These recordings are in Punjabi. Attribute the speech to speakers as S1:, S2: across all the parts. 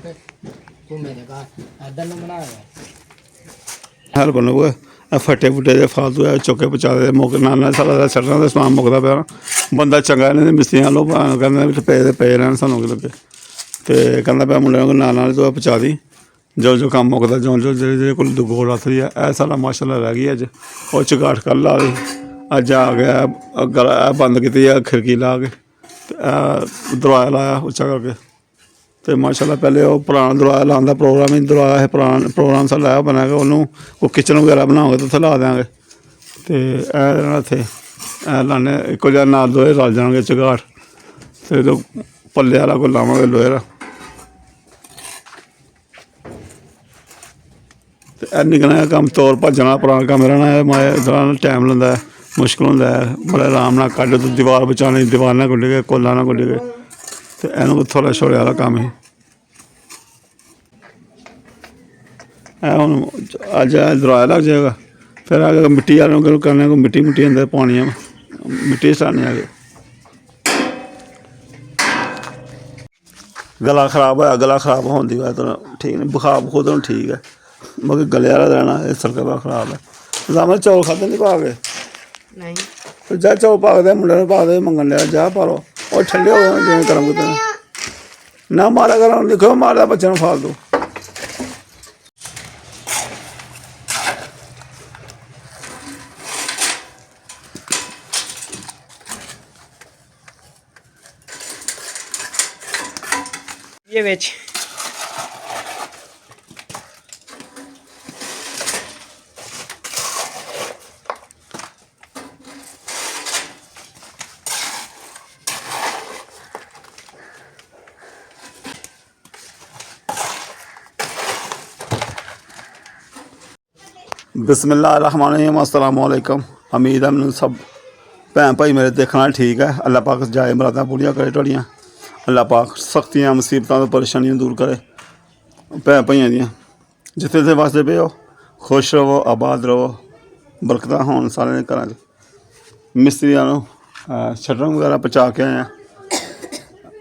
S1: तू मेरे का इधर न बना
S2: हल बनूगा फटे फुटे दे फालतू है चौके पचा दे मुक नाना सारा सड़ना का समान मुकदा पे बंदा चंगा इन्हें मिस्त्रियां लो कहते पे रहन सानू की लगे तो कहता पे मुंडे नाना तू पचा दी जो जो कम मुकदा जो जो जे कोल गोल आथरी है ऐ सारा माशाल्लाह रह गई अज और चगाट कल ला दी अज आ गया गला बंद की खिड़की ला के दरवाजा लाया उच्चा करके तो माशाल्लाह पहले वो पुराना दरवाजा लाने का प्रोग्राम ही दरवाजा है प्रोग्राम सा लाया बनाएगा उन्होंने वो किचन वगैरह बनाओगे तो उत्थे ला देंगे तो इत्थे लाने इक्को जहा नाल दोए रल जाएंगे चगाट तो पल्ले वाला कोई लावांगे लोहे का निकलना कम तौर भजना पुराना कम रहना है माए टाइम लैंदा है मुश्किल होंदा है बड़े आराम नाल कड्ढ तो दीवार बचाने दीवार ना गुड्डी गए कोला ना गुड्डी गए तो इनू थोड़ा छोड़े वाला कम ही हूँ अज दरवाजा लग जाएगा फिर आगे मिट्टी वालों करने को मिट्टी मुट्टी अंदर पानी है मिट्टी सटाने आगे गला खराब होया गला खराब होने की तो ठीक नहीं बुखार बुखूर तो ठीक है मगर गले वाला रहना इस गला खराब है जामा चौल खाते नहीं पा के
S1: नहीं
S2: तो जा चौल पा दे मुंडे पा दे मंगन लिया जा पा लो और ठंडे हो गए जिवें गर्म किते ना मारा करो लिखो मारदा बच्चे नूं फालतू
S1: ये बेच
S2: बिस्मिल्लाहिर्रहमानिर्रहीम अस्सलाम वालेकुम उम्मीद है मैंने सब भैन भाई मेरे देखना ठीक है अल्लाह पाक जाए मुरादां पूरियां करे तुहाड़ियां अल्लाह पाक सख्तियां मुसीबतां तो परेशानियां दूर करे भैन भाइयों दियां जिथे जिथे वसदे पे हो खुश रवो आबाद रवो बरकतां होन सारे घरां च मिस्त्रियां नूं शटरां वगैरह पचा के आए हैं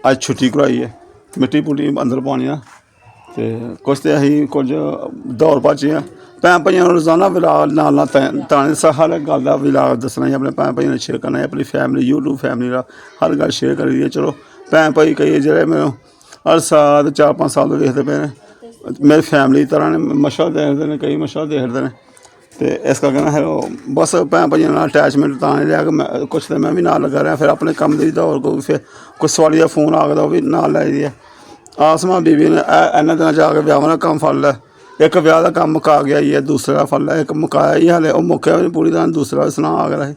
S2: अज छुट्टी करवाई है मिट्टी पुट्टी अंदर पानी है तो कुछ तो असीं कुछ दौड़ भज्ज हैं भैन भाइयों रोज़ाना विलाग नाल ताने हर गल का विलाग दसना अपने भैन भाइयों ने शेयर करना अपनी फैमिली यूट्यूब फैमिली का हर गल शेयर करी दी चलो भैन भाई कई जेह्ड़े मैं हर साल 4-5 साल तो देखते पे मेरी फैमिली तरह ने मशा देखते हैं कई मशा देखते हैं तो इस करके ना फिर बस भैन भाइयों नाल अटैचमेंट तां नहीं लिया कि मैं कुछ तो मैं भी नाल लगा रहा फिर अपने कम दी दौड़ को फिर कोई सवाली का फोन आ गया वो भी नाल लाई दी है आसमा बीबी ने इन्ने दिन जाके ब्याह का कम फल है एक ब्याह का कम मुका गया ही है दूसरे का फल है एक मुकाया ही हाले वो मुक्या भी नहीं पूरी तरह दूसरा भी सुना आ गया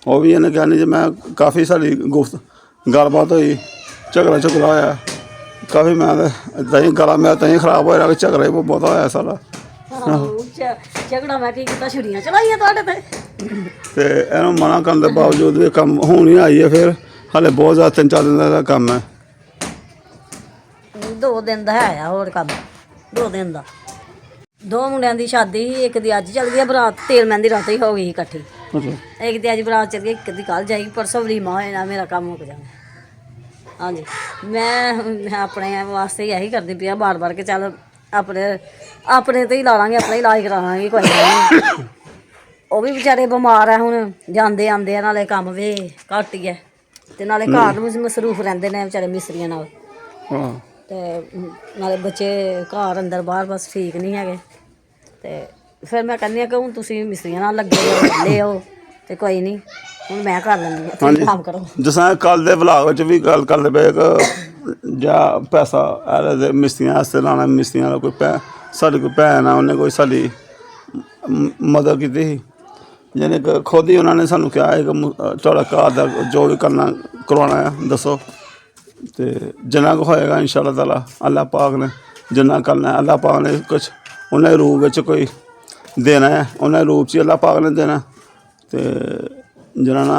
S2: वो भी इन्हें कहनी जी मैं काफ़ी सारी गुफ्त गलबात हुई झगड़ा झुगड़ा होया काफ़ी मैं तहीं गला मेरा तहीं खराब होया कि झगड़ा ही बहुत होया सारा
S3: झगड़ा मैं की कीता छुरियां चलाइयां तुहाडे ते
S2: इन्हूं मना करने के बावजूद भी कम हूँ ही आई है फिर हाले बहुत ज़्यादा 3-4 दिन का कम है
S3: 2 दिन दा है होर कम 2 दिन दा 2 मुंडियां दी शादी ही एक दी अज चल गई बरात तेल मेहंदी रात ही हो गई इकट्ठी एक दी अज बरात चल गई एक दी कल जाएगी परसों वलीमा होए ना मेरा काम मुक जाना हाँ जी मैं अपने वास्ते यही करती पी बार बार के चल अपने तो ही ला लांगे अपना इलाज करा लांगे कोई गल नहीं वो भी बेचारे बमार है हुण जांदे आंदे नाले कम वे घट ही है ते नाले घर मसरूफ रहिंदे ने बेचारे मिस्त्रियां नाल ते नाले बच्चे घर अंदर बाहर बस ठीक नहीं है ते फिर मैं कहनी कि हूँ तुसीं मिस्त्रियां नाल लगे ले आओ ते कोई नहीं हूँ मैं कर लैंदी तुसीं काम करो
S2: जिस कल के ब्लाग भी गल करदे पे जा पैसा मिस्त्रियां आस्ते लाना मिस्त्रियां कोई साड़ी कोई भैन है उन्हें कोई साड़ी मदद की थी यानी कि खुद ही उन्होंने सानू कहा है कि थोड़ा घर का जो भी करना करवाना है दसो तो जिन्ना को होएगा इंशाअल्लाह ताला अल्लाह पाक ने जिन्ना करना है अल्लाह पाक ने कुछ उन्हें रूप में कोई देना है उन्हें रूप से अल्लाह पाक ने देना तो जिन्होंने ना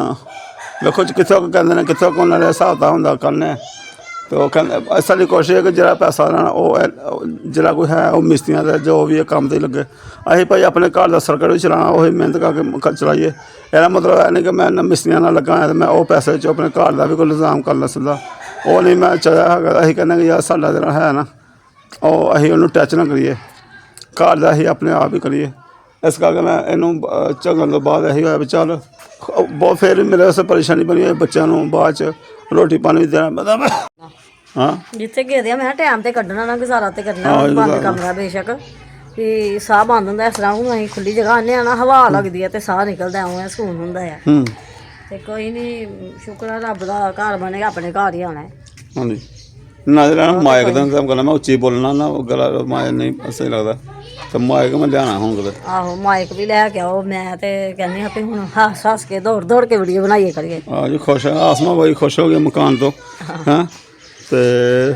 S2: देखो कितों कहते हैं कितों उन्होंने हिसाब किताब होंगे करने तो कहते साड़ी कोशिश है कि जरा पैसा लेना वो जरा कोई है वो मिस्त्रियां का जो भी कम तो लगे अं भाई अपने घर का सर्कट भी चलाना वही मेहनत करके चलाइए एह्दा मतलब है नहीं कि मैं मिस्त्रियां नाल लगा तो मैं वो पैसे अपने घर का भी कोई इंतजाम कर ला सकदा वो नहीं मैं चाहेगा अं कहने कि यार साडा जरा है ना ਉਹ ਅਸੀਂ ਉਹਨੂੰ ਟੱਚ ਨਾ ਕਰੀਏ, ਘਰ ਦਾ ਅਸੀਂ ਆਪਣੇ ਆਪ ਹੀ ਕਰੀਏ। ਇਸ ਕਰਕੇ ਮੈਂ ਇਹਨੂੰ ਝਗੜਨ ਤੋਂ ਬਾਅਦ ਇਹੀ ਹੋਇਆ ਵੀ ਚੱਲ ਬਹੁਤ ਫਿਰ ਮੇਰੇ ਵਾਸਤੇ ਪਰੇਸ਼ਾਨੀ ਬਣੀ ਹੋਈ, ਬੱਚਿਆਂ ਨੂੰ ਬਾਅਦ 'ਚ ਰੋਟੀ ਪਾਣੀ ਵੀ ਦੇਣਾ ਮਤਲਬ। ਹਾਂ
S3: ਜਿੱਥੇ ਗਏ ਆ ਮੈਂ ਟਾਈਮ ਤੇ ਕੱਢਣਾ ਨਾ, ਗੁਜ਼ਾਰਾ ਤੇ ਕਰਨਾ।
S2: ਹਾਂ, ਇਹ
S3: ਬੰਦ
S2: ਗੱਲ।
S3: ਕਮਰਾ ਬੇਸ਼ੱਕ ਵੀ ਸਾਹ ਬੰਦ ਹੁੰਦਾ, ਇਸ ਤਰ੍ਹਾਂ ਹੁਣ ਅਸੀਂ ਖੁੱਲੀ ਜਗ੍ਹਾ ਆਉਂਦੇ ਆ ਨਾ, ਹਵਾ ਲੱਗਦੀ ਹੈ ਤੇ ਸਾਹ ਨਿਕਲਦਾ, ਐਵੇਂ ਸਕੂਨ ਹੁੰਦਾ ਆ। ਤੇ ਕੋਈ ਨਹੀਂ, ਸ਼ੁਕਰ ਆ ਰੱਬ ਦਾ, ਘਰ ਬਣੇਗਾ ਆਪਣੇ ਘਰ ਹੀ ਆਉਣਾ ਹੈ।
S2: ਹਾਂਜੀ ਨਾ ਜਿਹੜਾ ਮਾਇਕ ਦਾ ਇੰਤਜ਼ਾਮ ਕਰਨਾ, ਮੈਂ ਉੱਚੀ ਬੋਲਣਾ ਨਾ, ਉਹ ਗਲਾ ਮਾਇਕ ਨਹੀਂ ਸਹੀ ਲੱਗਦਾ, ਤੇ ਮਾਇਕ ਮੈਂ ਲਿਆਉਣਾ ਹੁਣ ਕਦੇ।
S3: ਆਹੋ ਮਾਈਕ ਵੀ ਲੈ ਕੇ ਆਓ। ਮੈਂ ਤੇ ਕਹਿੰਦੀ ਹਾਂ ਵੀ ਹੁਣ ਹੱਸ ਹੱਸ ਕੇ ਦੌੜ ਦੌੜ ਕੇ ਵੀਡੀਓ ਬਣਾਈਏ ਕਰੀਏ।
S2: ਆ ਜੀ ਖੁਸ਼ ਹੈ, ਆਸਮਾ ਬੜੀ ਖੁਸ਼ ਹੋ ਗਈ ਮਕਾਨ ਤੋਂ। ਹਾਂ ਤੇ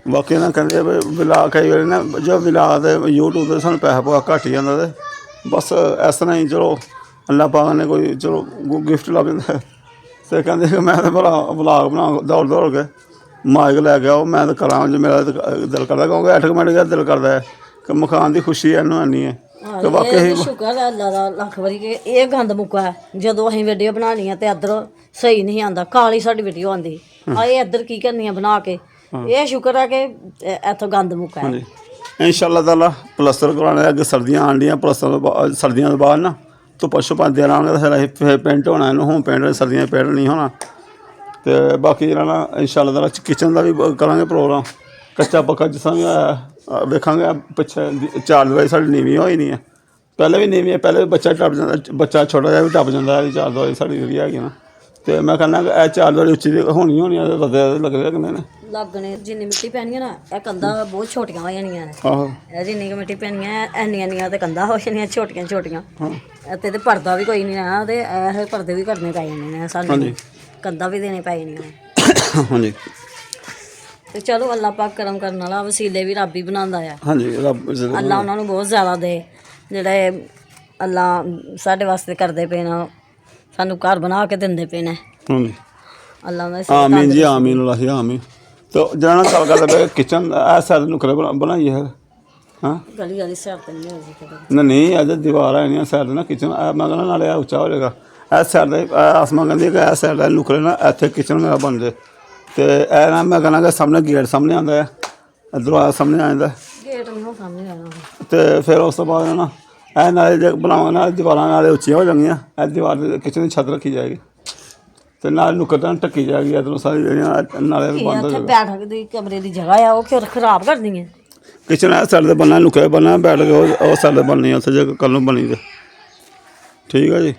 S2: ਬਾਕੀ ਨਾ ਕਹਿੰਦੇ ਵੀ ਵਿਲਾ ਕਈ ਵਾਰੀ ਨਾ ਜੋ ਵਿਲਾ ਤੇ YouTube 'ਤੇ ਸਾਨੂੰ ਪੈਸਾ ਪੂਆ ਘੱਟ ਹੀ ਜਾਂਦਾ, ਤੇ ਬਸ ਇਸ ਤਰ੍ਹਾਂ ਹੀ ਚਲੋ ਅੱਲਾ ਪਾਕ ਨੇ ਕੋਈ ਚਲੋ ਗਿਫਟ ਲੱਭ ਜਾਂਦਾ। ਤੇ ਕਹਿੰਦੇ ਕਿ ਮੈਂ ਤਾਂ ਵਲਾਗ ਬਣਾ ਦੌੜ ਦੌੜ ਕੇ ਮਾਈਕ ਲੈ ਕੇ ਆਓ, ਮੈਂ ਤਾਂ ਕਰਾਂ ਜੇ ਮੇਰਾ ਦਿਲ ਕਰਦਾ, ਕਿਉਂਕਿ ਆਟੋਮੈਟਿਕ ਦਿਲ ਕਰਦਾ ਹੈ ਕਿ ਮਕਾਨ ਦੀ ਖੁਸ਼ੀ ਇਹਨੂੰ ਇੰਨੀ ਹੈ। ਤੇ ਵਾਕਈ
S3: ਸ਼ੁਕਰ ਹੈ ਅੱਲਾ ਦਾ ਲੱਖ ਵਾਰੀ ਕਿ ਇਹ ਗੰਦ ਮੁੱਕਾ ਹੈ। ਜਦੋਂ ਅਸੀਂ ਵੀਡੀਓ ਬਣਾਉਣੀ ਆ ਤੇ ਇੱਧਰ ਸਹੀ ਨਹੀਂ ਆਉਂਦਾ, ਕਾਲੀ ਸਾਡੀ ਵੀਡੀਓ ਆਉਂਦੀ, ਇਹ ਇੱਧਰ ਕੀ ਕਰਨੀ ਆ ਬਣਾ ਕੇ। ਇਹ ਸ਼ੁਕਰ ਹੈ ਕਿ ਇੱਥੋਂ ਗੰਦ ਮੁੱਕਾ ਹੈ।
S2: ਇੰਸ਼ਾਅੱਲਾ ਤਾਲਾ ਪਲਸਤਰ ਕਰਾਉਣਾ, ਅੱਗੇ ਸਰਦੀਆਂ ਆਉਣ ਡੀਆਂ, ਪਲਸਤਰ ਤੋਂ ਬਾਅਦ ਸਰਦੀਆਂ ਤੋਂ ਬਾਅਦ ਨਾ ਧੁੱਪਾਂ ਛੁੱਪਾਂ ਦੇ ਲਾਂਗੇ ਤਾਂ ਫਿਰ ਅਸੀਂ ਫਿਰ ਪੇਂਟ ਹੋਣਾ ਇਹਨੂੰ, ਹੁਣ ਪੇਂਟ ਸਰਦੀਆਂ ਪੇਂਟ ਨਹੀਂ ਹੋਣਾ। ਤੇ ਬਾਕੀ ਜਿਹੜਾ ਨਾ ਇੰਸ਼ਾਅੱਲਾ ਤਾਲਾ ਕਿਚਨ ਦਾ ਵੀ ਕਰਾਂਗੇ ਪ੍ਰੋਗਰਾਮ, ਕੱਚਾ ਪੱਕਾ ਜਿਸ ਤਰ੍ਹਾਂ ਵੀ ਹੋਇਆ ਵੇਖਾਂਗੇ। ਪਿੱਛੇ ਚਾਰ ਦੀਵਾਰੀ ਸਾਡੀ ਨੀਵੀਂ ਹੋਈ ਨਹੀਂ ਹੈ, ਪਹਿਲੇ ਵੀ ਨੀਵੀਂ ਹੈ, ਪਹਿਲੇ ਵੀ ਬੱਚਾ ਟੱਪ ਜਾਂਦਾ, ਬੱਚਾ ਛੋਟਾ ਜਿਹਾ ਵੀ ਟੱਪ ਜਾਂਦਾ ਹੈ। ਚਾਰ ਦੀਵਾਰੀ ਸਾਡੀ ਵਧੀਆ ਹੈਗੀ ਨਾ, ਤੇ ਮੈਂ ਕਹਿੰਦਾ ਕਿ ਇਹ ਚਾਰ ਦੀਵਾਰੀ ਉੱਚੀ ਹੋਣੀ ਹੋਣੀ ਆ, ਰਦੇ ਲੱਗਦੇ ਕਿੰਨੇ ਨੇ
S3: ਲੱਗਣੇ। ਜਿੰਨੀ ਮਿੱਟੀ ਪੈਣੀ ਹੈ ਨਾ, ਇਹ ਕੰਧਾਂ ਬਹੁਤ ਛੋਟੀਆਂ ਹੋ ਜਾਣੀਆਂ ਨੇ।
S2: ਆਹੋ
S3: ਇਹ ਜਿੰਨੀ ਕੁ ਮਿੱਟੀ ਪੈਣੀ ਹੈ, ਇੰਨੀਆਂ ਤੇ ਕੰਧਾਂ ਹੋ ਜਾਣੀਆਂ ਛੋਟੀਆਂ ਛੋਟੀਆਂ। ਇੱਥੇ ਤੇ ਪਰਦਾ ਵੀ ਕੋਈ ਨਹੀਂ ਰਹਿਣਾ, ਤੇ ਇਹ ਪਰਦੇ ਵੀ ਕਰਨੇ ਪੈ ਜਾਣੇ ਨੇ ਸਾਨੂੰ, ਕੰਧਾਂ ਵੀ ਦੇਣੇ ਪੈ ਜਾਣੀਆਂ।
S2: ਹਾਂਜੀ
S3: ਤੇ ਚਲੋ ਅੱਲਾ ਪਾਕ ਕਰਮ ਕਰਨ ਵਾਲਾ, ਵਸੀਲੇ ਵੀ ਰੱਬ ਹੀ ਬਣਾਉਂਦਾ ਆ।
S2: ਹਾਂਜੀ ਰੱਬ
S3: ਅੱਲਾ ਉਹਨਾਂ ਨੂੰ ਬਹੁਤ ਜ਼ਿਆਦਾ ਦੇ, ਜਿਹੜੇ ਅੱਲਾ ਸਾਡੇ ਵਾਸਤੇ ਕਰਦੇ ਪਏ ਨੇ, ਸਾਨੂੰ ਘਰ ਬਣਾ ਕੇ ਦਿੰਦੇ ਪਏ ਨੇ।
S2: ਹਾਂਜੀ
S3: ਅੱਲਾ ਉਹਨਾਂ ਦੀ
S2: ਆਮੀਨ ਜੀ, ਆਮੀਨ ਅੱਲਾਹ ਆਮੀਨ। ਤੇ ਜਿਹੜਾ ਨਾ ਗੱਲ ਕਰਦਾ ਪਿਆ ਕਿਚਨ ਇਹ ਸਾਈਡ ਨੁਕਰੇ ਬਣਾਈਏ ਹੈ। ਹਾਂ
S3: ਗਲੀ ਵਾਲੀ ਸਾਈਡ ਤੇ ਨਹੀਂ ਹੋਈ ਕਦੇ।
S2: ਨਹੀਂ ਅਜੇ ਦੀਵਾਰ ਹੈ ਨਹੀਂ ਸਾਈਡ ਨਾ ਕਿਚਨ, ਮੈਂ ਕਹਿੰਦਾ ਨਾਲੇ ਉੱਚਾ ਹੋ ਜਾਏਗਾ। ਇਸ ਸਾਈਡ ਦਾ ਆਸਮਾ ਕਹਿੰਦੀ ਕਿ ਇਸ ਸਾਈਡ ਦਾ ਨੁਕਰੇ ਨਾ ਇੱਥੇ ਕਿਚਨ ਮੇਰਾ ਬਣ ਜਾਏ। ਤੇ ਇਹ ਨਾ ਮੈਂ ਕਹਿੰਦਾ ਕਿ ਸਾਹਮਣੇ ਗੇਟ ਸਾਹਮਣੇ ਆਉਂਦਾ ਹੈ, ਇੱਧਰੋਂ ਆ ਸਾਹਮਣੇ ਆ ਜਾਂਦਾ,
S3: ਗੇਟ ਨਹੀਂ ਸਾਹਮਣੇ ਆਉਣਾ।
S2: ਤੇ ਫਿਰ ਉਸ ਤੋਂ ਬਾਅਦ ਨਾ ਇਹ ਨਾਲੇ ਜੇ ਬਣਾਵਾਂਗੇ ਨਾਲ ਦੀਵਾਰਾਂ ਨਾਲੇ ਉੱਚੀਆਂ ਹੋ ਜਾਣਗੀਆਂ, ਇਹ ਦੀਵਾਰ ਦੇ ਕਿਚਨ ਦੀ ਛੱਤ ਰੱਖੀ ਜਾਏਗੀ, ਤੇ ਨਾਲ ਨੁੱਕਰ ਤਾਂ ਢੱਕੀ ਜਾਏਗੀ ਇੱਧਰੋਂ ਸਾਰੀ ਜਿਹੜੀਆਂ ਨਾਲੇ ਬੰਦ ਹੋ
S3: ਇੱਥੇ
S2: ਜਾਏਗਾ।
S3: ਬੈਠਕ ਦੀ ਕਮਰੇ ਦੀ ਜਗ੍ਹਾ ਆ, ਉਹ ਫਿਰ ਖਰਾਬ ਕਰਨੀ ਹੈ।
S2: ਕਿਚਨ ਇਹ ਸਾਈਡ 'ਤੇ ਬਣਨਾ, ਨੁੱਕਰੇ ਬਣਨਾ, ਬੈਠ ਕੇ ਉਹ ਸਾਈਡ 'ਤੇ ਬਣਨੀ ਉੱਥੇ ਜੇ ਕੱਲ੍ਹ ਨੂੰ ਬਣੀ ਤੇ ਠੀਕ ਹੈ ਜੀ।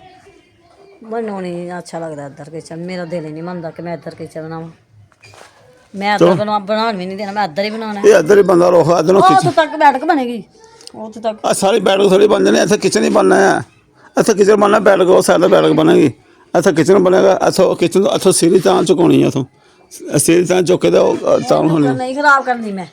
S3: ਮੈਨੂੰ ਨਹੀਂ ਅੱਛਾ ਲੱਗਦਾ ਇੱਧਰ ਕਿਚਨ, ਮੇਰਾ ਦਿਲ ਹੀ ਨਹੀਂ ਮੰਨਦਾ ਕਿ ਮੈਂ ਇੱਧਰ ਕਿਚਨ ਬਣਾਵਾਂ। ਮੈਂ ਇੱਧਰ ਬਣਾਉਣ ਵੀ ਨਹੀਂ ਦੇਣਾ, ਮੈਂ ਇੱਧਰ ਹੀ ਬਣਾਉਣਾ।
S2: ਇਹ ਇੱਧਰ ਹੀ ਬੰਦਾ ਰੋਖ ਇੱਧਰੋਂ
S3: ਉੱਥੇ ਤੱਕ ਬੈਠਕ ਬਣੇਗੀ, ਉੱਥੇ ਤੱਕ
S2: ਆ ਸਾਰੀ ਬੈਠਕ ਥੋੜੀ ਬਣ ਜਾਣੀ, ਇੱਥੇ ਕਿਚਨ ਹੀ ਬਣਨਾ ਹੈ। ਇੱਥੇ ਕਿਚਨ ਬਣਨਾ, ਬੈਠਕ ਉਹ ਸਾਈਡ 'ਤੇ ਬੈਠਕ ਬਣੇਗੀ, ਇੱਥੇ ਕਿਚਨ ਬਣੇਗਾ। ਇੱਥੋਂ ਕਿਚਨ ਤੋਂ ਇੱਥੋਂ ਸੀਰੀ ਤਾਂ ਚੁਕਾਉਣੀ ਹੈ, ਇੱਥੋਂ ਸੀਰੀ ਤਾਂ ਚੁੱਕ ਕੇ ਤਾਂ ਉਹ ਤਾਂ ਹੋਣੀ
S3: ਨਹੀਂ ਖਰਾਬ ਕਰਨੀ ਮੈਂ।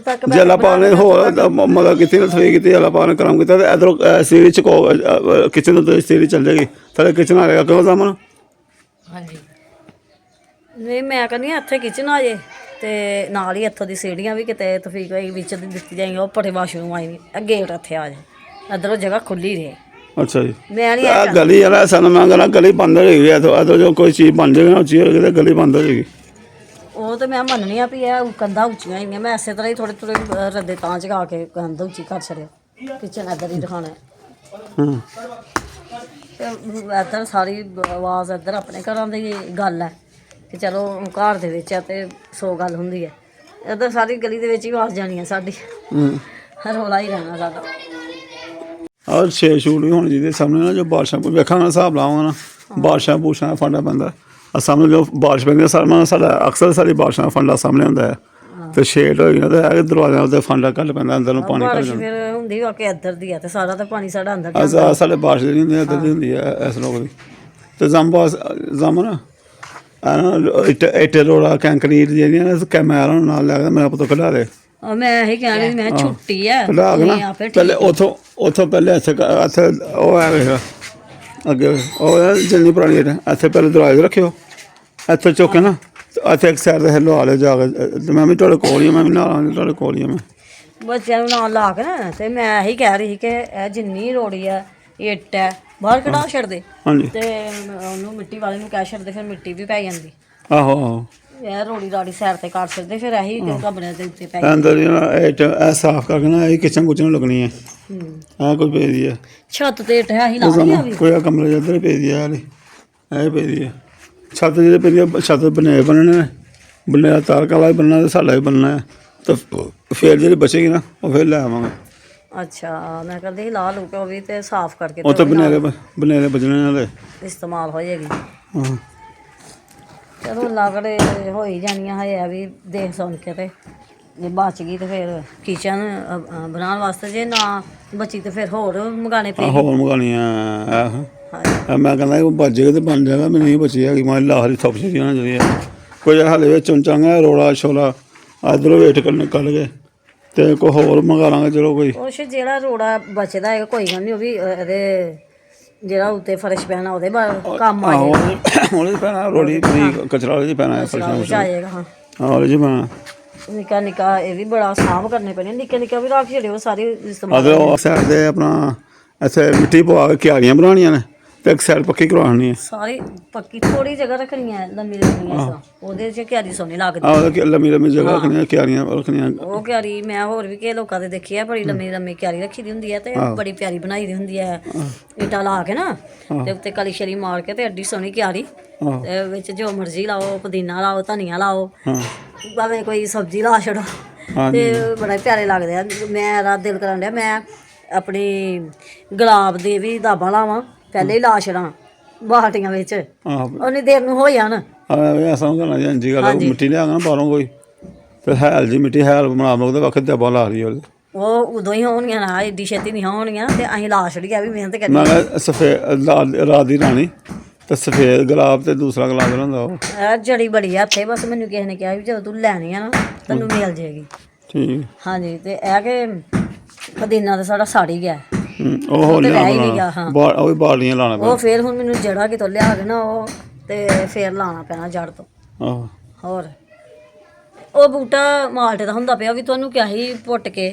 S3: ਤੱਕ
S2: ਜੇ ਅੱਲਾ ਪਾਕ ਨੇ ਹੋਰ ਮਦਦ ਕੀਤੀ ਨਾ, ਸਹੀ ਕੀਤੀ, ਅੱਲਾ ਪਾਕ ਨੇ ਕਰਮ ਕੀਤਾ, ਤੇ ਇੱਧਰੋਂ ਸੀਰੀ ਚੁਕੋ ਕਿਚਨ ਤੋਂ ਸੀਰੀ ਚੱਲ ਜਾਏਗੀ, ਥੱਲੇ ਕਿਚਨ ਆ ਜਾਏਗਾ। ਕਿਉਂ ਸਾਹਮਣੇ
S3: ਹਾਂਜੀ ਨਹੀਂ ਮੈਂ ਕਹਿੰਦੀ ਹਾਂ ਇੱਥੇ ਕਿਚਨ ਆ ਜੇ, ਤੇ ਨਾਲ ਹੀ ਇੱਥੋਂ ਦੀ ਸੀੜੀਆਂ ਵੀ ਕਿਤੇ ਤਫੀਕ ਹੋਈ ਵਿੱਚ ਦੀ ਦਿੱਤੀ ਜਾਏਗੀ, ਉੱਪਰ ਵਾਸ਼ਰੂਮ ਆਈ ਨਹੀਂ, ਗੇਟ ਇੱਥੇ ਆ ਜਾਏ, ਇੱਧਰੋਂ ਜਗ੍ਹਾ ਖੁੱਲੀ ਰਹੇ।
S2: ਅੱਛਾ ਜੀ।
S3: ਮੈਂ ਨਹੀਂ
S2: ਆ ਗਲੀ ਵਾਲਾ ਸਾਨੂੰ ਮੈਂ ਕਹਿੰਦਾ ਗਲੀ ਬੰਦ ਹੋ ਜਾਏਗੀ, ਇੱਥੋਂ ਜੋ ਕੋਈ ਚੀਜ਼ ਬਣ ਜਾਏਗੀ ਨਾ ਉੱਚੀ ਹੋ ਜਾਏਗੀ, ਤਾਂ ਗਲੀ ਬੰਦ ਹੋ ਜਾਏਗੀ।
S3: ਉਹ ਤਾਂ ਮੈਂ ਮੰਨਣੀ ਆ ਵੀ ਇਹ ਕੰਧਾਂ ਉੱਚੀਆਂ ਹੀ ਨੇ, ਮੈਂ ਇਸੇ ਤਰ੍ਹਾਂ ਹੀ ਥੋੜ੍ਹੇ ਥੋੜ੍ਹੇ ਰੱਦੇ ਤਾਂ ਚਗਾ ਕੇ ਕੰਧ ਉੱਚੀ ਕਰ ਛੱਡਿਆ, ਕਿਚਨ ਇੱਧਰ ਹੀ ਦਿਖਾਉਣਾ। ਤੇ ਇੱਧਰ ਸਾਰੀ ਆਵਾਜ਼ ਇੱਧਰ ਆਪਣੇ ਘਰਾਂ ਦੀ ਗੱਲ ਹੈ ਕਿ ਚਲੋ ਘਰ ਦੇ ਵਿੱਚ ਹੈ ਤੇ 100 ਗੱਲ ਹੁੰਦੀ ਹੈ, ਇੱਧਰ ਸਾਰੀ ਗਲੀ ਦੇ ਵਿੱਚ ਹੀ ਆਵਾਜ਼ ਜਾਣੀ ਹੈ ਸਾਡੀ, ਰੌਲਾ ਹੀ ਰਹਿਣਾ ਸਾਡਾ।
S2: ਔਰ ਛੇ ਛੂਟ ਵੀ ਹੋਣੀ ਚਾਹੀਦੀ ਸਾਹਮਣੇ ਨਾ, ਜੋ ਬਾਰਿਸ਼ਾਂ ਵੇਖਾਂਗਾ ਹਿਸਾਬ ਲਾਵਾਂਗਾ ਨਾ, ਬਾਰਿਸ਼ਾਂ ਬੂਸ਼ਾਂ ਦਾ ਫੰਡਾ ਪੈਂਦਾ ਸਾਹਮਣੇ, ਜੋ ਬਾਰਿਸ਼ ਪੈਂਦੀ ਸਾਡਾ ਅਕਸਰ ਸਾਡੀ ਬਾਰਿਸ਼ਾਂ ਦਾ ਫੰਡਾ ਸਾਹਮਣੇ ਹੁੰਦਾ ਹੈ, ਤੇ ਸ਼ੇਡ ਹੋਈ ਨਾ ਤੇ ਦਰਵਾਜ਼ਿਆਂ ਉੱਤੇ ਫੰਡਾ ਘੱਟ ਪੈਂਦਾ, ਅੰਦਰ ਨੂੰ ਪਾਣੀ ਘੱਟ ਜਾਂਦਾ।
S3: ਫਿਰ ਹੁੰਦੀ ਵਾ ਕਿ ਇੱਧਰ ਦੀ ਹੈ ਤੇ ਸਾਰਾ ਤਾਂ ਪਾਣੀ ਸਾਡਾ ਅੰਦਰ
S2: ਸਾਡੇ ਬਾਰਿਸ਼ ਦੀ ਨਹੀਂ ਹੁੰਦੀ, ਇੱਧਰ ਦੀ ਹੁੰਦੀ ਹੈ ਇਸ ਲੋਕ ਦੀ। ਤੇ ਜ਼ਮ ਨਾ ਇੱਟੇ ਰੋੜਾ ਕੰਕਰੀਟ ਜਿਹੜੀਆਂ ਨਾ ਕੈਮਰਾ ਨਾਲ ਲੱਗਦਾ, ਮੇਰਾ ਪੁੱਤ ਕਢਾ ਦੇ।
S3: ਮੈਂ ਇਹੀ ਕਹਿਣੀ, ਮੈਂ ਛੁੱਟੀ ਹੈ
S2: ਕਢਾ ਕੇ ਨਾ ਪਹਿਲੇ ਉੱਥੋਂ ਪਹਿਲੇ ਇੱਥੇ ਉਹ ਹੈ ਅੱਗੇ ਉਹ ਜਿੰਨੀ ਪੁਰਾਣੀ ਇੱਥੇ ਪਹਿਲੇ ਦਰਵਾਜ਼ੇ ਰੱਖਿਓ, ਇੱਥੇ ਚੁੱਕ ਕੇ ਨਾ ਇੱਥੇ ਇੱਕ ਸਾਈਡ 'ਤੇ ਲਵਾ ਲਿਓ ਜਾ ਕੇ। ਮੈਂ ਵੀ ਤੁਹਾਡੇ ਕੋਲ ਹੀ ਹਾਂ, ਮੈਂ ਵੀ ਨਾਲ ਤੁਹਾਡੇ ਕੋਲ ਹੀ ਹਾਂ। ਮੈਂ
S3: ਬੱਚਿਆਂ ਨੂੰ ਨਾਲ ਲਾ ਕੇ ਨਾ, ਤੇ ਮੈਂ ਇਹੀ ਕਹਿ ਰਹੀ ਸੀ ਕਿ ਇਹ ਜਿੰਨੀ ਰੋੜੀ ਹੈ ਇੱਟ ਹੈ ਬਾਹਰ ਕਢਾ ਛੱਡਦੇ,
S2: ਹਾਂਜੀ,
S3: ਤੇ ਉਹਨੂੰ ਮਿੱਟੀ ਵਾਲੇ ਨੂੰ ਕਹਿ ਛੱਡਦੇ, ਫਿਰ ਮਿੱਟੀ ਵੀ ਪੈ ਜਾਂਦੀ।
S2: ਆਹੋ ਆਹੋ
S3: ਇਹ ਰੋੜੀ ਰਾੜੀ ਸਾਈਡ ਤੇ ਕਰ ਸਕਦੇ ਫਿਰ ਇਹੀ ਕਿਉਂ ਕਮਰਿਆਂ ਦੇ ਉੱਤੇ ਪੈ
S2: ਅੰਦਰ ਹੀ ਨਾ ਇਹ ਸਾਫ਼ ਕਰਕੇ ਨਾ ਇਹ ਕਿਚਨ ਕੁਚਨ ਲੱਗਣੀ ਹੈ ਆ ਕੋਈ ਪਈ ਦੀ ਹੈ
S3: ਛੱਤ ਤੇ ਟਹਿ ਹੀ ਲਾ ਲਿਆ ਵੀ
S2: ਕੋਈ ਕਮਰੇ ਦੇ ਅੰਦਰ ਪਈ ਦੀ ਹੈ ਇਹ ਪਈ ਦੀ ਹੈ ਛੱਤ ਜਿਹੜੇ ਪਈ ਛੱਤ ਬਣੇ ਬਣਨੇ ਬਣੇ ਤਾਰ ਕਾਲਾ ਬਣਨਾ ਤੇ ਸਾਡਾ ਵੀ ਬਣਨਾ ਹੈ ਤਾਂ ਫਿਰ ਜਿਹੜੀ ਬਚੇਗੀ ਨਾ ਉਹ ਫਿਰ ਲੈ ਆਵਾਂਗੇ
S3: ਅੱਛਾ ਮੈਂ ਕਹਿੰਦੀ ਲਾ ਲੂ ਕੇ ਉਹ ਵੀ ਤੇ ਸਾਫ਼ ਕਰਕੇ
S2: ਉਹ ਤਾਂ ਬਨੇਰੇ ਬਜਣੇ ਨਾਲੇ
S3: ਇਸਤੇਮਾਲ ਹੋ ਜਾਏਗੀ
S2: ਹਾਂ
S3: ਚਲੋ ਲੱਗੜੇ ਹੋ ਹੀ ਜਾਣੀਆਂ ਹੈ ਆ ਵੀ ਦੇਖ ਸੁਣ ਕੇ ਤੇ ਜੇ ਬਚ ਗਈ ਤੇ ਫਿਰ ਕਿਚਨ ਬਣਾਉਣ ਵਾਸਤੇ ਜੇ ਨਾ ਬਚੀ ਤੇ ਫਿਰ ਹੋਰ ਮੰਗਾਣੇ ਪਏ
S2: ਹੋਰ ਮੰਗਾਉਣੀਆਂ
S3: ਹਾਂਜੀ
S2: ਮੈਂ ਕਹਿੰਦਾ ਉਹ ਬਚ ਜਾਏਗਾ ਤੇ ਬਣ ਜਾਏਗਾ ਮੈਨੂੰ ਨਹੀਂ ਬਚੀ ਹੈਗੀ ਮੈਂ ਲਾਹਰੀ ਥੱਪ ਸੀ ਨਾ ਜਿਹੜੀ ਕੋਈ ਹਾਲੇ ਵਿੱਚ ਚਮਚਾਂਗਾ ਰੋਲਾ ਛੋਲਾ ਇੱਧਰੋਂ ਵੇਟ ਕਰਨ ਕੱਢ ਕੇ ਤੇ ਕੋਈ ਹੋਰ ਮੰਗਾ ਲਾਂਗੇ ਚਲੋ ਕੋਈ
S3: ਕੁਛ ਜਿਹੜਾ ਰੋੜਾ ਬਚਦਾ ਹੈਗਾ ਕੋਈ ਗੱਲ ਨਹੀਂ ਉਹ ਵੀ ਇਹਦੇ ਜਿਹੜਾ ਉੱਤੇ ਫਰਸ਼ ਪੈਣਾ ਉਹਦੇ ਕੰਮ ਆ ਜਾਏਗਾ
S2: ਉਹਦੇ ਪੈਣਾ ਰੋੜੀ ਕਚਰਾ ਉਹਦੇ ਪੈਣਾ ਫਰਸ਼
S3: ਆ ਜਾਏਗਾ ਹਾਂ
S2: ਉਹਦੇ ਚ ਪੈਣਾ
S3: ਨਿੱਕਾ ਨਿੱਕਾ ਇਹ ਵੀ ਬੜਾ ਸਾਂਭ ਕਰਨੇ ਪੈਣੇ ਨਿੱਕੇ ਨਿੱਕਾ ਵੀ ਰੱਖ ਛੜਿਓ ਸਾਰੇ ਇਸਤੇਮਾਲ
S2: ਅਦਰ ਉਹ ਸਾਈਡ ਤੇ ਆਪਣਾ ਇੱਥੇ ਮਿੱਟੀ ਪਵਾ ਕੇ ਕਿਆਰੀਆਂ ਬਣਾਉਣੀਆਂ ਨੇ ਤੇ ਇੱਕ ਸਾਈਡ ਪੱਕੀ ਕਰਵਾਉਣੀ ਹੈ
S3: ਸਾਰੀ ਪੱਕੀ ਥੋੜੀ ਜਗ੍ਹਾ ਰੱਖਣੀ ਹੈ ਲੰਮੀ ਲੰਮੀਆਂ ਉਹਦੇ 'ਚ ਕਿਆਰੀ ਸੋਹਣੀ ਲੱਗਦੀ
S2: ਆਹ ਲੰਮੀ ਜਗ੍ਹਾ ਰੱਖਣੀਆਂ ਕਿਆਰੀਆਂ ਰੱਖਣੀਆਂ
S3: ਉਹ ਕਿਆਰੀ ਮੈਂ ਹੋਰ ਵੀ ਕਿਸੇ ਲੋਕਾਂ ਦੇ ਦੇਖੀ ਹੈ ਬੜੀ ਲੰਮੀ ਲੰਮੀ ਕਿਆਰੀ ਰੱਖੀ ਦੀ ਹੁੰਦੀ ਹੈ ਤੇ ਬੜੀ ਪਿਆਰੀ ਬਣਾਈ ਦੀ ਹੁੰਦੀ ਹੈ ਇੱਟਾਂ ਲਾ ਕੇ ਨਾ ਤੇ ਉੱਤੇ ਕਲੀ ਸ਼ਲੀ ਮਾਰ ਕੇ ਤੇ ਐਡੀ ਸੋਹਣੀ ਕਿਆਰੀ ਤੇ ਵਿੱਚ ਜੋ ਮਰਜ਼ੀ ਲਾਓ ਪੁਦੀਨਾ ਲਾਓ ਧਨੀਆ ਲਾਓ ਭਾਵੇਂ ਕੋਈ ਸਬਜ਼ੀ ਲਾ ਛੱਡੋ ਤੇ ਬੜਾ ਪਿਆਰੇ ਲੱਗਦੇ ਆ ਮੇਰਾ ਦਿਲ ਕਰਨ ਡਿਆ ਮੈਂ ਆਪਣੀ ਗੁਲਾਬ ਦੇ ਵੀ ਦਾਬਾਂ ਲਾਵਾਂ ਪਹਿਲੇ ਹੀ ਲਾ ਛੜਾਂ ਬਾਲਟੀਆਂ ਵਿੱਚ ਉਹਨੀ ਦੇਰ ਨੂੰ ਹੋ ਜਾਣ
S2: ਐਸਾ ਹੁੰਦਾ ਜੀ ਇੰਜੀ ਗੱਲ ਮਿੱਟੀ ਲਿਆਗਾ ਨਾ ਬਾਹਰੋਂ ਕੋਈ ਫਿਰ ਹੈਲ ਜੀ ਮਿੱਟੀ ਹੈਲ ਬਣਾ ਲਓ ਉਹਦੇ ਵੱਖ ਦਾਬਾਂ ਲਾ ਰਹੀ ਉਹਦੇ
S3: ਉਹ ਉਦੋਂ ਹੀ ਹੋਣਗੀਆਂ ਨਾ ਏਡੀ ਛੇਤੀ ਨਹੀਂ ਹੋਣਗੀਆਂ ਤੇ ਅਸੀਂ ਲਾ ਛੜੀਆਂ ਵੀ ਮਿਹਨਤ ਕਰੀ
S2: ਮੈਂ ਕਿਹਾ ਸਫੇਦ ਰਾਤ ਦੀ ਰਾਣੀ ਤੇ ਸਫੇਦ ਗੁਲਾਬ ਤੇ ਦੂਸਰਾ ਗੁਲਾਬ ਹੁੰਦਾ ਉਹ
S3: ਇਹ ਜੜੀ ਬੜੀ ਆ ਇੱਥੇ ਬਸ ਮੈਨੂੰ ਕਿਸੇ ਨੇ ਕਿਹਾ ਵੀ ਜਦੋਂ ਤੂੰ ਲੈਣੀ ਆ ਨਾ ਤੈਨੂੰ ਮਿਲ ਜਾਏਗੀ
S2: ਠੀਕ
S3: ਹਾਂਜੀ ਤੇ ਇਹ ਕਿ ਪੁਦੀਨਾ ਤਾਂ ਸਾਡਾ ਸੜ ਹੀ ਗਿਆ
S2: ਉਹ ਹੋ
S3: ਲਿਆ
S2: ਉਹ ਵੀ ਬਾਲੀਆਂ ਲਾਣਾ
S3: ਉਹ ਫਿਰ ਹੁਣ ਮੈਨੂੰ ਜੜਾ ਕਿਤੋਂ ਲਿਆ ਕੇ ਨਾ ਉਹ ਤੇ ਫਿਰ ਲਾਉਣਾ ਪੈਣਾ ਜੜ ਤੋਂ
S2: ਆਹੋ
S3: ਹੋਰ ਉਹ ਬੂਟਾ ਮਾਲਟੇ ਦਾ ਹੁੰਦਾ ਪਿਆ ਵੀ ਤੁਹਾਨੂੰ ਕਿਹਾ ਸੀ ਪੁੱਟ ਕੇ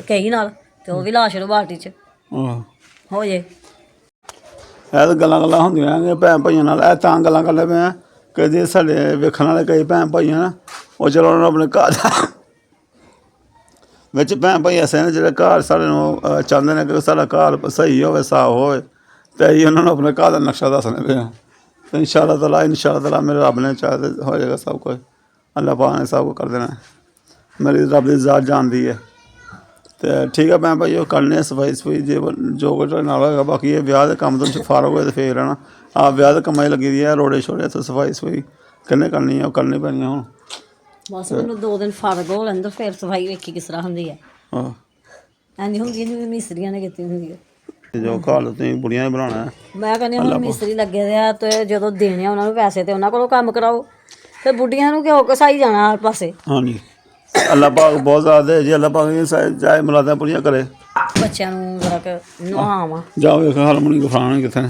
S3: ਕਹੀ ਨਾਲ ਤੇ ਉਹ ਵੀ ਲਾ ਛੜੋ ਬਾਲਟੀ 'ਚ ਹੋ ਜੇ
S2: ਇਹ ਤਾਂ ਗੱਲਾਂ ਹੁੰਦੀਆਂ ਨੇ ਭੈਣ ਭਾਈਆਂ ਨਾਲ ਇਹ ਤਾਂ ਗੱਲਾਂ ਕਰ ਲੈ ਪਏ ਕਿ ਜੇ ਸਾਡੇ ਵੇਖਣ ਵਾਲੇ ਕਈ ਭੈਣ ਭਾਈ ਨਾ ਉਹ ਚਲੋ ਉਹਨਾਂ ਨੂੰ ਆਪਣੇ ਘਰ ਵਿੱਚ ਭੈਣ ਭਾਈ ਐਸੇ ਨੇ ਜਿਹੜੇ ਘਰ ਸਾਡੇ ਨੂੰ ਚਾਹੁੰਦੇ ਨੇ ਕਿ ਸਾਡਾ ਘਰ ਸਹੀ ਹੋਵੇ ਸਾਫ਼ ਹੋਵੇ ਅਤੇ ਅਸੀਂ ਉਹਨਾਂ ਨੂੰ ਆਪਣੇ ਘਰ ਦਾ ਨਕਸ਼ਾ ਦੱਸਣੇ ਪਏ ਹਾਂ ਅਤੇ ਇਨਸ਼ਾ ਅੱਲਾਹ ਤਾਲਾ ਮੇਰੇ ਰੱਬ ਨੇ ਚਾਹਿਆ ਤਾਂ ਹੋ ਜਾਏਗਾ ਸਭ ਕੁਝ ਅੱਲਾਹ ਪਾਕ ਨੇ ਸਭ ਕੁਝ ਕਰ ਦੇਣਾ ਮੇਰੀ ਰੱਬ ਦੀ ਜ਼ਾਤ ਜਾਣਦੀ ਹੈ ਅਤੇ ਠੀਕ ਹੈ ਭੈਣ ਭਾਈ ਉਹ ਕਰਨੇ ਸਫਾਈ ਸਫਾਈ ਜੇ ਜੋ ਕੁਝ ਨਾਲ ਹੋਏਗਾ ਬਾਕੀ ਇਹ ਵਿਆਹ ਦੇ ਕੰਮ ਤੋਂ ਫਾਰਗ ਹੋਏ ਤਾਂ ਫੇਰ ਰਹਿਣਾ ਆਹ ਵਿਆਹ ਦੇ ਕੰਮਾਂ 'ਚ ਲੱਗੀ ਦੀ ਹੈ ਰੋੜੇ ਛੋੜੇ ਇੱਥੇ ਸਫਾਈ ਸਫਾਈ ਕਿੰਨੇ ਕਰਨੀ ਆ ਉਹ ਕਰਨੀ ਪੈਣੀ ਹੁਣ
S3: ਬਸ ਮੈਨੂੰ 2 ਦਿਨ ਫਰਕ ਹੋ ਲੈਂਦਾ ਫਿਰ ਸਫਾਈ ਵੇਖੀ ਕਿਸ ਤਰ੍ਹਾਂ ਹੁੰਦੀ ਹੈ
S2: ਹਾਂ
S3: ਇੰਝ ਹੁੰਦੀ ਜਿਵੇਂ ਮਿਸਤਰੀਆਂ ਨੇ ਕੀਤੀ ਹੁੰਦੀ ਹੈ
S2: ਜੋ ਘਰ ਤੁਸੀਂ ਬੁੜੀਆਂ ਨੇ ਬਣਾਉਣਾ
S3: ਮੈਂ ਕਹਿੰਦੀ ਹੁਣ ਮਿਸਤਰੀ ਲੱਗੇ ਦੇ ਆ ਤੇ ਜਦੋਂ ਦੇਣੇ ਆ ਉਹਨਾਂ ਨੂੰ ਪੈਸੇ ਤੇ ਉਹਨਾਂ ਕੋਲੋਂ ਕੰਮ ਕਰਾਓ ਤੇ ਬੁੱਢੀਆਂ ਨੂੰ ਕਿਉਂ ਕਸਾਈ ਜਾਣਾ ਹਰ ਪਾਸੇ
S2: ਹਾਂਜੀ ਅੱਲਾਹ ਪਾਕ ਬਹੁਤ ਜ਼ਿਆਦਾ ਜੀ ਅੱਲਾਹ ਪਾਕ ਜਾਏ ਮੁਰਾਦਾਂ ਪੂਰੀਆਂ ਕਰੇ
S3: ਬੱਚਿਆਂ ਨੂੰ ਜਰਾ ਕਿ ਨਹਾਵਾਂ
S2: ਜਾਓ ਵੇਖ ਹਾਰਮੋਨੀ ਗਫਰਾਨ ਕਿੱਥੇ ਨੇ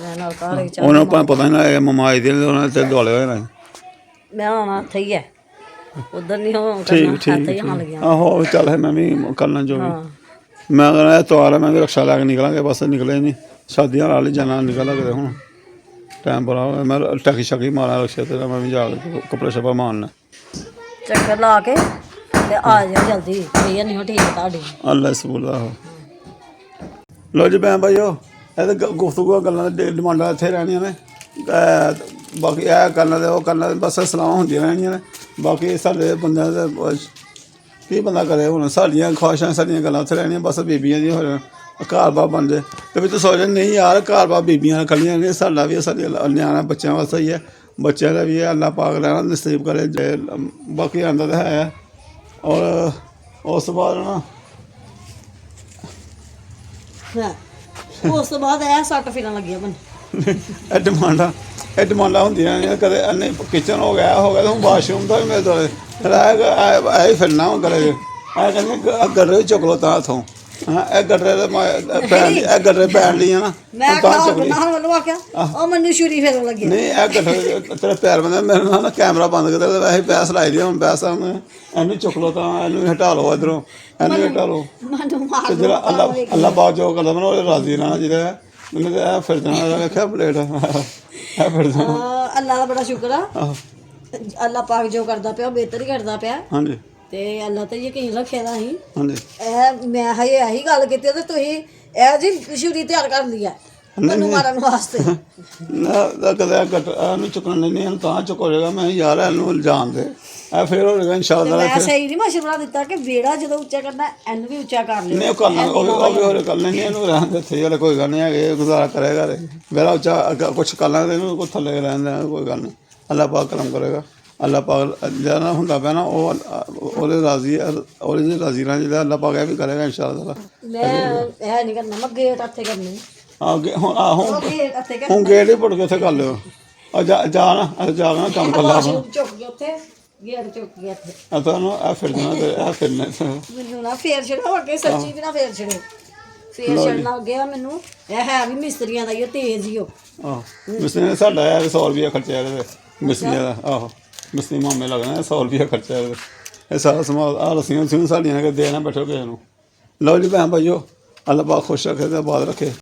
S3: ਮੈਂ ਨਾਲ ਘਰ ਵਿੱਚ
S2: ਉਹਨਾਂ ਨੂੰ ਪਤਾ ਨਹੀਂ ਮਮਾਈ ਦੇ ਉਹਨਾਂ ਤੇ ਦੁਆਲੇ ਹੋਏ ਨੇ
S3: ਮੈਂ ਆਉਣਾ ਇੱਥੇ ਹੀ ਹੈ ਉਧਰ ਨਹੀਂ ਹੋ
S2: ਠੀਕ
S3: ਇੱਥੇ ਹੀ ਆਉਣ ਲੱਗਿਆ
S2: ਆਹੋ ਚੱਲ ਮੈਂ ਵੀ ਕਰਨਾ ਜੋ ਵੀ ਮੈਂ ਕਹਿੰਦਾ ਐਤਵਾਰ ਮੈਂ ਵੀ ਰਕਸ਼ਾ ਲੈ ਕੇ ਨਿਕਲਾਂਗੇ ਬਸ ਨਿਕਲੇ ਨਹੀਂ ਸ਼ਾਦੀਆਂ ਨਾਲ ਹੀ ਜਾਣਾ ਨਿਕਲ ਕਿਤੇ ਹੁਣ ਟਾਈਮ ਬੜਾ ਹੋਇਆ ਮੈਂ ਟੈਕੀ ਸ਼ਕੀ ਮਾਰਾਂ ਰਕਸ਼ੇ ਤੇ ਮੈਂ ਵੀ ਜਾ ਕੇ ਕੱਪੜੇ ਛਪਾ ਮਾਰਨਾ
S3: ਚੱਕਰ ਲਾ ਕੇ ਤੇ ਆ ਜਾ ਜਲਦੀ ਇਹ ਨਹੀਂ ਹੋ ਠੀਕ ਤੁਹਾਡੀ
S2: ਅੱਲਾ ਸਬੂਲਾ ਲੋ ਜੀ ਭੈਣ ਭਾਈਓ ਇਹ ਤਾਂ ਗੁਫ਼ਤਗੂ ਗੱਲਾਂ ਦੇ ਡਿਮਾਂਡਾਂ ਇੱਥੇ ਰਹਿਣੀਆਂ ਨੇ ਬਾਕੀ ਇਹ ਕਰਨਾ ਤੇ ਉਹ ਕਰਨਾ ਬਸ ਸਲਾਹਾਂ ਹੁੰਦੀਆਂ ਰਹਿਣੀਆਂ ਨੇ ਬਾਕੀ ਸਾਡੇ ਬੰਦਿਆਂ ਦੇ ਕੀ ਬੰਦਾ ਕਰੇ ਹੁਣ ਸਾਡੀਆਂ ਖੁਆਇਸ਼ਾਂ ਸਾਡੀਆਂ ਗੱਲਾਂ ਉੱਥੇ ਰਹਿਣੀਆਂ ਬਸ ਬੀਬੀਆਂ ਦੀਆਂ ਹੋ ਜਾਣ ਘਰ ਬਾਰ ਬਣ ਜਾਏ ਤੇ ਵਿੱਚ ਸੋਚਦੇ ਨਹੀਂ ਯਾਰ ਘਰ ਬਾਰ ਬੀਬੀਆਂ ਖੜੀਆਂ ਨੇ ਸਾਡਾ ਵੀ ਸਾਡੀ ਨਿਆਣਾ ਬੱਚਿਆਂ ਵਾਸਤੇ ਹੀ ਹੈ ਬੱਚਿਆਂ ਦਾ ਵੀ ਹੈ ਅੱਲਾਹ ਪਾਕ ਰਹਿਣਾ ਨਸੀਬ ਕਰੇ ਬਾਕੀ ਆਉਂਦਾ ਤਾਂ ਹੈ ਔਰ ਉਸ ਤੋਂ ਬਾਅਦ ਨਾ
S3: ਉਸ ਤੋਂ ਬਾਅਦ ਇਹ ਸੱਟ ਫਿਰਨ ਲੱਗਿਆ ਬਣ
S2: ਇਹ ਡਿਮਾਂਡਾਂ ਹੁੰਦੀਆਂ ਨੇ ਕਦੇ ਇੰਨੇ ਕਿਚਨ ਹੋ ਗਿਆ ਤਾਂ ਹੁਣ ਵਾਸ਼ਰੂਮ ਦਾ ਵੀ ਮੇਰੇ ਤੋਂ ਇਹ ਫਿਰਨਾ ਹੁਣ ਕਰੇ ਇਹ ਕਹਿੰਦੇ ਗੱਡੇ ਚੁੱਕ ਲਓ ਤਾਂ ਇੱਥੋਂ ਇਹ ਗੱਡੇ ਦੇ ਪੈਣ ਲਈ ਹੈ ਨਾ
S3: ਮੈਂ ਵੱਲੋਂ ਆਖਿਆ ਉਹ ਮੈਨੂੰ ਛੁਰੀ ਫੇਰਨ ਲੱਗੀ
S2: ਨਹੀਂ ਇਹ ਗੱਡੇ ਤੇਰੇ ਪੈਰ ਬੰਦੇ ਮੇਰੇ ਨਾਲ ਨਾ ਕੈਮਰਾ ਬੰਦ ਕਰ ਦੇ ਵੈਸੇ ਪੈਸ ਲਾਈ ਦੀ ਹੁਣ ਪੈਸ ਇਹਨੂੰ ਚੁੱਕ ਲਓ ਤਾਂ ਇਹਨੂੰ ਹਟਾ ਲਓ ਇੱਧਰੋਂ ਇਹਨੂੰ ਹਟਾ ਲਓ ਤੇ ਜਿਹੜਾ ਅੱਲਾਹ ਪਾਕ ਜੋ ਕਰਦਾ ਮੈਨੂੰ ਉਹ ਰਾਜ਼ੀ ਰਹਿਣਾ ਜਿਹੜਾ ਮੈਨੂੰ ਤਾਂ ਇਹ ਫਿਰ ਜਾਣਾ ਵੇਖਿਆ ਪਲੇਟ ਇਹ ਫਿਰ ਜਾਣਾ
S3: ਅੱਲਾਹ ਦਾ ਬੜਾ ਸ਼ੁਕਰ ਆ ਅੱਲਾ ਪਾਕ ਜੋ ਕਰਦਾ ਪਿਆ ਉਹ ਬਿਹਤਰ ਹੀ ਕਰਦਾ ਪਿਆ
S2: ਹਾਂਜੀ
S3: ਤੇ ਅੱਲਾ ਤੇ ਯਕੀਨ ਰੱਖਿਆ ਦਾ ਅਸੀਂ
S2: ਹਾਂਜੀ
S3: ਇਹ ਮੈਂ ਹਜੇ ਇਹੀ ਗੱਲ ਕੀਤੀ ਤੇ ਤੁਸੀਂ ਇਹ ਜੀ ਛੁਰੀ ਤਿਆਰ ਕਰ ਲਈ ਹੈ ਮੈਨੂੰ ਮਾਰਨ ਵਾਸਤੇ
S2: ਨਾ ਕਦੇ ਇਹਨੂੰ ਚੁੱਕਣ ਨਹੀਂ ਇਹਨੂੰ ਤਾਂ ਚੁੱਕ ਹੋ ਜਾਏਗਾ ਮੈਂ ਯਾਰ ਇਹਨੂੰ ਇਲਜ਼ਾਮ ਦੇ ਇਹ ਫਿਰ ਹੋ ਜਾਏਗਾ ਇਨਸ਼ਾਅੱਲਾ
S3: ਮੈਂ ਸਹੀ ਨਹੀਂ ਮਸ਼ਵਰਾ ਦਿੱਤਾ ਕਿ ਵਿਹੜਾ ਜਦੋਂ ਉੱਚਾ ਕਰਨਾ ਇਹਨੂੰ ਵੀ ਉੱਚਾ ਕਰ ਲਿਓ
S2: ਨਹੀਂ ਉਹ ਕਰਨਾ ਉਹ ਵੀ ਹੋਰ ਕਰ ਲੈਣੀ ਇਹਨੂੰ ਰਹਿਣ ਦੇ ਇੱਥੇ ਯਾਰ ਕੋਈ ਗੱਲ ਨਹੀਂ ਹੈਗੇ ਗੁਜ਼ਾਰਾ ਕਰੇਗਾ ਤੇ ਮੇਰਾ ਉੱਚਾ ਕੁਛ ਕਰ ਲਾਂਗੇ ਇਹਨੂੰ ਕੋ ਥੱਲੇ ਰਹਿਣ ਦੇਣਾ ਕੋਈ ਗੱਲ ਨਹੀਂ ਅੱਲਾਹ ਪਾਕ ਕਰਮ ਕਰੇਗਾ ਅੱਲਾਹ ਪਾਕ ਜਿਹੜਾ ਹੁੰਦਾ ਪਿਆ ਨਾ ਉਹ ਉਹਦੇ ਰਾਜ਼ੀ ਉਹਦੇ ਰਾਜ਼ੀ ਨਾਲ ਜਿਹੜਾ ਅੱਲਾਹ ਪਾਕ ਇਹ ਵੀ ਕਰੇਗਾ ਇਨਸ਼ਾਅੱਲਾ
S3: ਮੈਂ ਇਹ ਨਹੀਂ ਕਰਨਾ ਮੈਂ ਗੇਟ ਹੱਥੇ ਕਰਨੀ
S2: ਅੱਗੇ ਹੁਣ ਆਹੋ
S3: ਉਹ ਗੇਟ ਹੱਥੇ ਕਰਨਾ
S2: ਹੁਣ ਗੇਟ ਹੀ ਪੁੱਟ ਕੇ ਉੱਥੇ ਕਰ ਲਿਓ ਆ ਜਾ ਨਾ ਕੰਮ ਕਰ ਲਾ ਆਪਣਾ
S3: ਚੁੱਕ ਗਿਆ ਉੱਥੇ ਗੇਟ ਚੁੱਕ ਗਿਆ ਇੱਥੇ
S2: ਆ ਤੁਹਾਨੂੰ ਇਹ ਫਿਰ ਦੇਣਾ ਤੇ ਇਹ ਫਿਰਨੇ
S3: ਮੈਨੂੰ ਨਾ ਫੇਰ ਛੜੋ ਅੱਗੇ ਸੱਚੀ ਵੀ ਨਾ ਫੇਰ ਛੜੋ ਫੇਰ ਛੜਨਾ ਗਿਆ ਮੈਨੂੰ ਇਹ ਹੈ ਵੀ ਮਿਸਤਰੀਆਂ ਦਾ ਹੀ ਉਹ ਤੇਜ਼ ਹੀ ਉਹ
S2: ਆਹੋ ਮਿਸਤਰੀ ਨੇ ਸਾਡਾ ਇਹ 100 ਰੁਪਇਆ ਖਰਚਿਆ ਇਹਦੇ ਮਿਸਤਰੀਆਂ ਦਾ ਆਹੋ ਮਿਸਤਰੀ ਮਾਮੇ ਲੱਗਣਾ 100 ਰੁਪਇਆ ਖਰਚਿਆ ਇਹਦੇ ਇਹ ਸਾਰਾ ਸਮਾਨ ਆ ਰਸੀਆਂ ਸਾਡੀਆਂ ਨੇ ਕਿ ਦੇਣਾ ਬੈਠੋ ਕਿਸੇ ਨੂੰ ਲਓ ਜੀ ਭੈਣ ਭਾਈਓ ਅੱਲਾਹ ਪਾਕ ਖੁਸ਼ ਰੱਖੇ ਤੇ ਆਬਾਦ ਰੱਖੇ